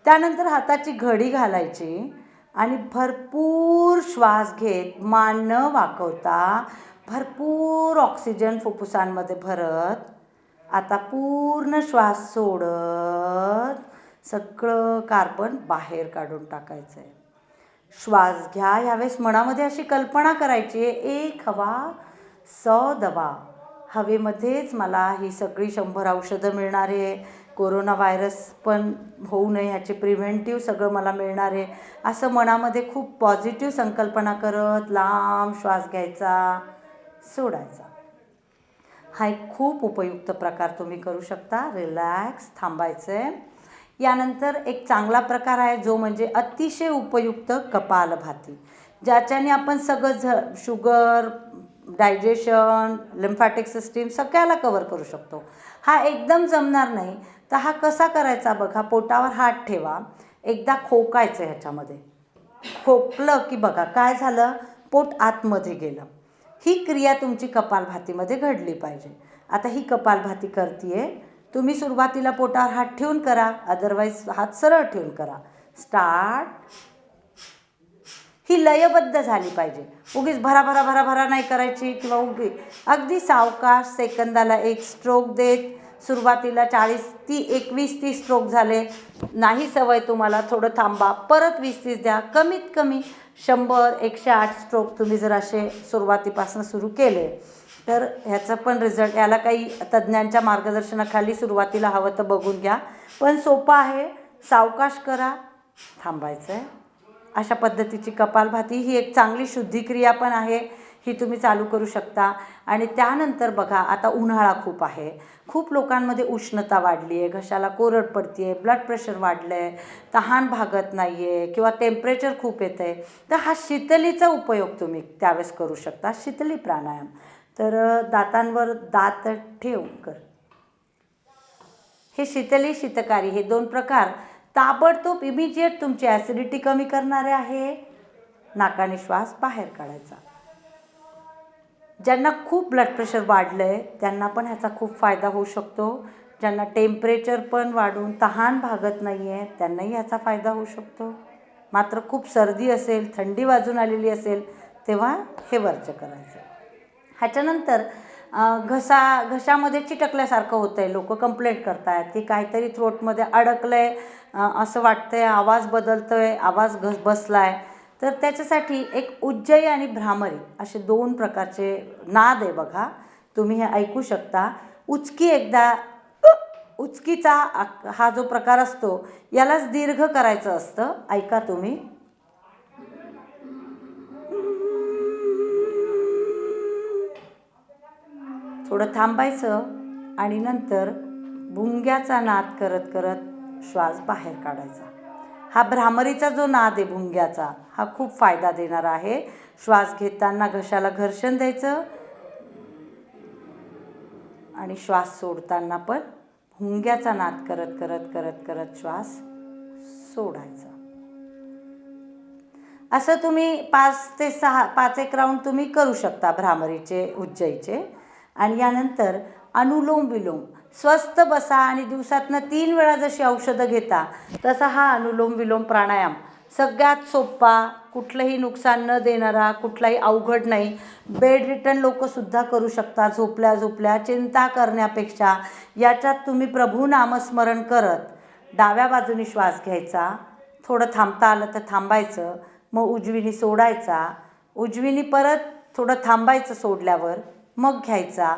त्यानंतर हाताची घडी घालायची आणि भरपूर श्वास घेत, मान न वाकवता, भरपूर ऑक्सिजन फुफ्फुसांमध्ये भरत, आता पूर्ण श्वास सोडत सगळं कार्बन बाहेर काढून टाकायचं आहे. श्वास घ्या. यावेळेस मनामध्ये अशी कल्पना करायची आहे, 1 हवा 100 दवा. हवेमध्येच मला ही सगळी 100 औषधं मिळणार आहे. कोरोना व्हायरस पण होऊ नये ह्याचे प्रिव्हेंटिव्ह सगळं मला मिळणार आहे. असं मनामध्ये खूप पॉझिटिव्ह संकल्पना करत लांब श्वास घ्यायचा, सोडायचा. हा एक खूप उपयुक्त प्रकार तुम्ही करू शकता. रिलॅक्स, थांबायचं आहे. यानंतर एक चांगला प्रकार आहे जो म्हणजे अतिशय उपयुक्त कपालभाती, ज्याच्याने आपण सगळं शुगर, डायजेशन, लिम्फॅटिक सिस्टीम सगळ्याला कवर करू शकतो. हा एकदम जमणार नाही तर हा कसा करायचा बघा. पोटावर हात ठेवा, एकदा खोकायचं ह्याच्यामध्ये. खोकलं की बघा काय झालं, पोट आतमध्ये गेलं. ही क्रिया तुमची कपालभातीमध्ये घडली पाहिजे. आता ही कपालभाती करतीये. तुम्ही सुरुवातीला पोटावर हात ठेवून करा, अदरवाईज हात सरळ ठेवून करा. स्टार्ट. ही लयबद्ध झाली पाहिजे. उगीच भरा भरा भरा भरा नाही करायची किंवा उगी अगदी सावकाश, सेकंदाला 1 स्ट्रोक देत सुरुवातीला 21-30 स्ट्रोक झाले, नाही सवय तुम्हाला, थोडं थांबा, परत 20-30 द्या. कमीत कमी 100-108 स्ट्रोक तुम्ही जर असे सुरुवातीपासून सुरू केले तर ह्याचा पण रिझल्ट, याला काही तज्ज्ञांच्या मार्गदर्शनाखाली सुरुवातीला हवं तर बघून घ्या, पण सोपं आहे. सावकाश करा, थांबायचं आहे. अशा पद्धतीची कपालभाती ही एक चांगली शुद्धिक्रिया पण आहे, ही तुम्ही चालू करू शकता. आणि त्यानंतर बघा, आता उन्हाळा खूप आहे, खूप लोकांमध्ये उष्णता वाढली आहे, घशाला कोरड पडते आहे, ब्लड प्रेशर वाढलं आहे, तहान भागत नाही आहे किंवा टेम्परेचर खूप येतं आहे, तर हा शीतलीचा उपयोग तुम्ही त्यावेळेस करू शकता. शीतली प्राणायाम. तर दातांवर दात ठेवून कर. हे शीतली शीतकारी, हे 2 प्रकार ताबडतोब इमिजिएट तुमची ॲसिडिटी कमी करणारे आहे. नाकाने श्वास बाहेर काढायचा. ज्यांना खूप ब्लड प्रेशर वाढलं आहे त्यांना पण ह्याचा खूप फायदा होऊ शकतो. ज्यांना टेम्परेचर पण वाढून तहान भागत नाही आहे त्यांनाही ह्याचा फायदा होऊ शकतो. मात्र खूप सर्दी असेल, थंडी वाजून आलेली असेल तेव्हा हे वरचं करायचं. ह्याच्यानंतर घशामध्ये चिटकल्यासारखं होतं आहे, लोक कंप्लेंट करत आहेत की काहीतरी थ्रोटमध्ये अडकलं आहे, असं वाटतं आहे, आवाज बदलतो आहे, आवाज बसला आहे. तर त्याच्यासाठी एक उज्जयी आणि भ्रामरी असे 2 प्रकारचे नाद आहे बघा, तुम्ही हे ऐकू शकता. उचकी एकदा, उचकीचा हा जो प्रकार असतो यालाच दीर्घ करायचं असतं, ऐका तुम्ही. थोडं थांबायचं आणि नंतर भुंग्याचा नाद करत करत श्वास बाहेर काढायचा. हा भ्रामरीचा जो नाद आहे भुंग्याचा, हा खूप फायदा देणारा आहे. श्वास घेताना घशाला घर्षण द्यायचं आणि श्वास सोडताना पण भुंग्याचा नाद करत करत करत करत श्वास सोडायचा. असं तुम्ही 5 ते 6 5 राऊंड तुम्ही करू शकता भ्रामरीचे, उज्जयीचे. आणि यानंतर अनुलोम विलोम. स्वस्थ बसा आणि दिवसातनं 3 वेळा जशी औषधं घेता तसा हा अनुलोम विलोम प्राणायाम सगळ्यात सोपा, कुठलंही नुकसान न देणारा, कुठलाही अवघड नाही. बेड रिटर्न लोकंसुद्धा करू शकता झोपल्या झोपल्या, चिंता करण्यापेक्षा. याच्यात तुम्ही प्रभू नामस्मरण करत डाव्या बाजूनी श्वास घ्यायचा, थोडं थांबता आलं तर थांबायचं, मग उजवीनी सोडायचा, उजवीनी परत थोडं थांबायचं सोडल्यावर, मग घ्यायचा.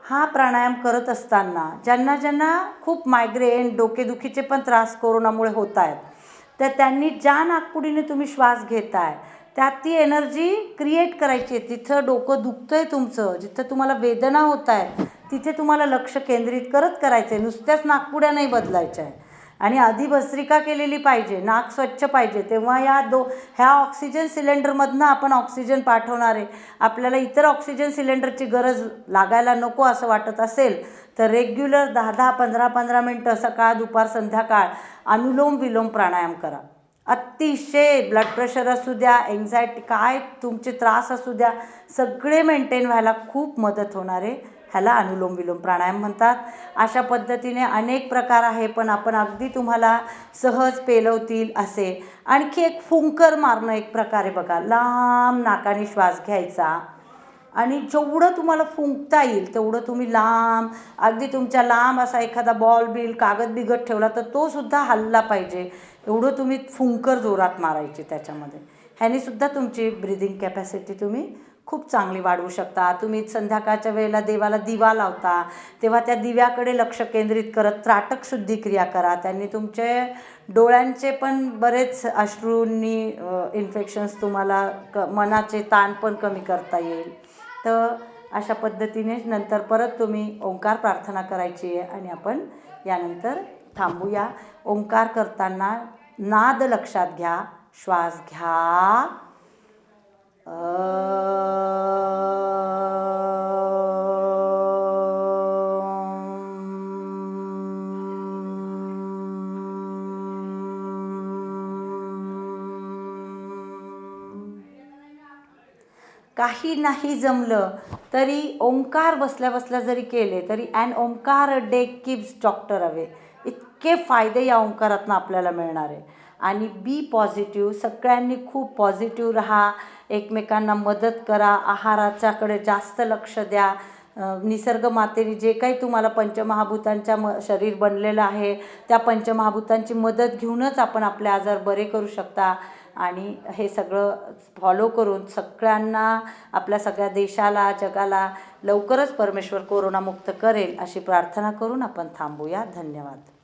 हा प्राणायाम करत असताना ज्यांना ज्यांना खूप मायग्रेन, डोकेदुखीचे पण त्रास कोरोनामुळे होत आहेत, तर त्यांनी ज्या नाकपुडीने तुम्ही श्वास घेताय त्यात ती एनर्जी क्रिएट करायची आहे. जिथं डोकं दुखतं आहे तुमचं, जिथं तुम्हाला वेदना होत आहेत, तिथे तुम्हाला लक्ष केंद्रित करत करायचं आहे. नुसत्याच नाकपुड्या नाही बदलायच्या आहे. आणि आधी भस्त्रिका केलेली पाहिजे, नाक स्वच्छ पाहिजे, तेव्हा ह्या ऑक्सिजन सिलेंडरमधनं आपण ऑक्सिजन पाठवणार आहे. आपल्याला इतर ऑक्सिजन सिलेंडरची गरज लागायला नको असं वाटत असेल तर रेग्युलर 10-10, 15-15 मिनटं सकाळ, दुपार, संध्याकाळ अनुलोम विलोम प्राणायाम करा. अतिशय ब्लड प्रेशर असू द्या, एन्झायटी, काय तुमचे त्रास असू द्या, सगळे मेंटेन व्हायला खूप मदत होणार आहे. ह्याला अनुलोम विलोम प्राणायाम म्हणतात. अशा पद्धतीने अनेक प्रकार आहे, पण आपण अगदी तुम्हाला सहज पेलवतील असे. आणखी एक फुंकर मारणं एक प्रकार आहे बघा. लांब नाकाने श्वास घ्यायचा आणि जेवढं तुम्हाला फुंकता येईल तेवढं तुम्ही लांब, अगदी तुमच्या लांब असा एखादा बॉल बिल, कागद बिगत ठेवला तर तो सुद्धा हलला पाहिजे, एवढं तुम्ही फुंकर जोरात मारायची त्याच्यामध्ये. ह्यानेसुद्धा तुमची ब्रिदिंग कॅपॅसिटी तुम्ही खूप चांगली वाढवू शकता. तुम्ही संध्याकाळच्या वेळेला देवाला दिवा लावता तेव्हा त्या दिव्याकडे लक्ष केंद्रित करत त्राटक शुद्धिक्रिया करा. त्यांनी तुमचे डोळ्यांचे पण बरेच अश्रूंनी इन्फेक्शन्स तुम्हाला मनाचे ताण पण कमी करता येईल. तर अशा पद्धतीने नंतर परत तुम्ही ओंकार प्रार्थना करायची आहे आणि आपण यानंतर थांबूया. ओंकार करताना नाद लक्षात घ्या. श्वास घ्या, काही नाही जमलं तरी ओंकार बसल्या बसल्या जरी केले तरी ॲन ओंकार डे कीप्स डॉक्टर अवे. इतके फायदे या ओंकारातून आपल्याला मिळणार आहे. आणि बी पॉझिटिव्ह, सगळ्यांनी खूप पॉझिटिव्ह राहा, एकमेकांना मदत करा, आहाराच्याकडे जास्त लक्ष द्या. निसर्ग मातेने जे काही तुम्हाला पंचमहाभूतांच्या शरीर बनलेलं आहे त्या पंचमहाभूतांची मदत घेऊनच आपण आपले आजार बरे करू शकता. आणि हे सगळं फॉलो करून सगळ्यांना, आपल्या सगळ्या देशाला, जगाला लवकरच परमेश्वर कोरोनामुक्त करेल अशी प्रार्थना करून आपण थांबूया. धन्यवाद.